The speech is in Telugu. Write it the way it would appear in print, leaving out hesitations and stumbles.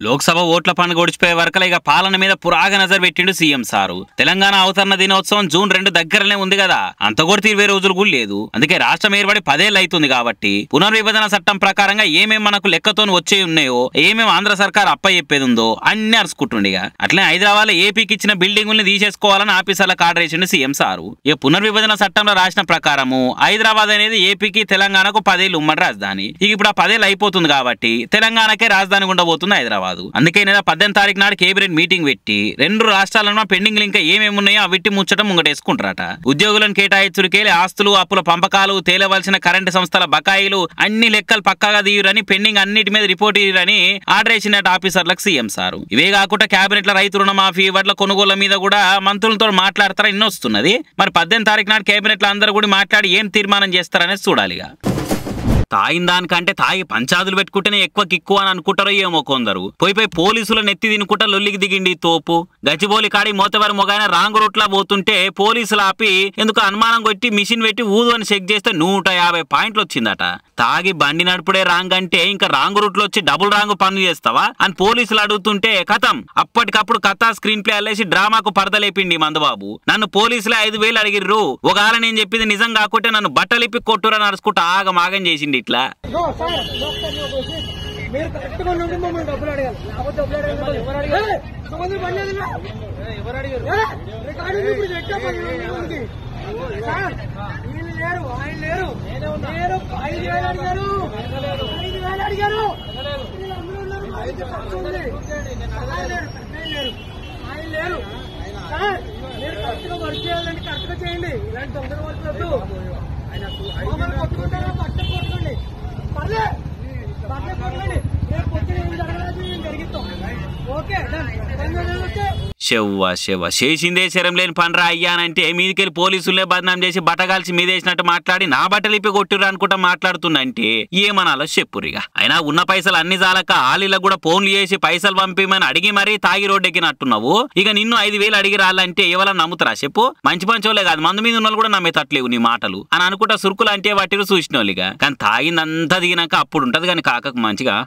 లోక్సభ ఓట్ల పండుగ గడిచిపోయే వరకలా ఇక పాలన మీద పురాగ నజర్ పెట్టిండు సీఎం సారు. తెలంగాణ అవతరణ దినోత్సవం జూన్ 2 దగ్గరనే ఉంది కదా, అంత కొడితే 20 రోజులు కూడా లేదు. అందుకే రాష్ట్రం ఏర్పడి 10 ఏళ్ళు అవుతుంది కాబట్టి పునర్విభజన చట్టం ప్రకారంగా ఏమేం మనకు లెక్కతో వచ్చే ఉన్నాయో, ఏమేం ఆంధ్ర సర్కార్ అప్ప చెప్పేది ఉందో అన్ని అరుచుకుంటుండిగా. అట్లే హైదరాబాద్ లో ఏపీకి ఇచ్చిన బిల్డింగుల్ని తీసేసుకోవాలని ఆఫీసర్లకు ఆర్డర్ చేసిండు సీఎం సారు. ఇక పునర్విభజన చట్టంలో రాసిన ప్రకారము హైదరాబాద్ అనేది ఏపీకి తెలంగాణకు 10 ఏళ్ళు ఉమ్మడి రాజధాని. ఇక ఇప్పుడు ఆ 10 ఏళ్ళు అయిపోతుంది కాబట్టి తెలంగాణకే రాజధాని ఉండబోతుంది హైదరాబాద్. అందుకే నెల 18 తారీఖు నాడు కేబినెట్ మీటింగ్ పెట్టి 2 రాష్ట్రాలను పెండింగ్ ఇంకా ఏమేమి ఉన్నాయో అవిటి ముచ్చటం ముంగటేసుకుంటారట. ఉద్యోగులను కేటాయించుడికేలి ఆస్తులు, అప్పుల పంపకాలు, తేలవలసిన కరెంటు సంస్థల బకాయిలు అన్ని లెక్కలు పక్కాగా తీయరని, పెండింగ్ అన్నిటి మీద రిపోర్ట్ ఇయ్యరని ఆర్డర్ చేసినట్టు ఆఫీసర్లకు సీఎం సారు. ఇవే కాకుండా కేబినెట్ లో రైతు రుణమాఫీ, వడ్ల కొనుగోళ్ల మీద కూడా మంత్రులతో మాట్లాడతారా ఇన్ని వస్తున్నది. మరి 18 తారీఖు నాడు కేబినెట్ లో అందరూ కూడా మాట్లాడి ఏం తీర్మానం చేస్తారనేది చూడాలిగా. తాగిన దానికంటే తాగి పంచాదులు పెట్టుకుంటేనే ఎక్కువ కిక్కు అని అనుకుంటారో ఏమో కొందరు. పోయి పోలీసులను ఎత్తి తినుకుంటా లొల్లికి దిగిండి తోపు. గచ్చిబోలి కాడి మోతవారి మొగాయన రాంగ్ రూట్లా పోతుంటే పోలీసులు ఆపి ఎందుకు అనుమానం కొట్టి మిషన్ పెట్టి ఊదు అని చెక్ చేస్తే 150 పాయింట్లు వచ్చిందట. తాగి బండి నడుపుడే రాంగ్ అంటే ఇంకా రాంగ్ రూట్ లో వచ్చి డబుల్ రాంగ్ పనులు చేస్తావా అని పోలీసులు అడుగుతుంటే కథం అప్పటికప్పుడు కథా స్క్రీన్ ప్లే అల్లేసి డ్రామాకు పరదలేపిండి మందబాబు. నన్ను పోలీసులే 5,000 అడిగిర్రు, ఒకవేళ నేను చెప్పింది నిజం కాకుంటే నన్ను బట్టలిప్పి కొట్టురా నడుచుకుంటూ ఆగమాగం చేసిండి. ఇట్లా చేయండి. ఇలాంటి తొందర వరకు కొట్టుకుంటారా పట్ట కొట్టుకోండి, పర్లే పట్ల కొట్టుకోండి. రేపు పొద్దున ఏం జరగలేదు జరిగిస్తాం. ఓకే శవ్వా చేసిందే శరం లేని పనిరా అయ్యానంటే మీదికెళ్ళి పోలీసులే బదనాం చేసి బట్టగాల్చి మీదేసినట్టు మాట్లాడి నా బట్టలు ఇప్పి కొట్టిర్రు అనుకుంటా మాట్లాడుతుందంటే ఏమనాలో చెప్పురిగా. అయినా ఉన్న పైసలు అన్ని చాలక ఆలీలకు కూడా ఫోన్లు చేసి పైసలు పంపిమని అడిగి మరీ తాగి రోడ్డు ఎక్కినట్టున్నావు. ఇక నిన్ను 5,000 అడిగి రాలంటే ఎవరన్నా నమ్ముతారా చెప్పు? మంచి వాళ్ళే కాదు, మందు మీద ఉన్న కూడా నమ్మేతట్లేవు నీ మాటలు అని అనుకుంటా సురుకులు అంటే వాటిని చూసిన వాళ్ళిగా. కానీ తాగిందంతా దిగినాక అప్పుడు ఉంటది కానీ కాకకు మంచిగా.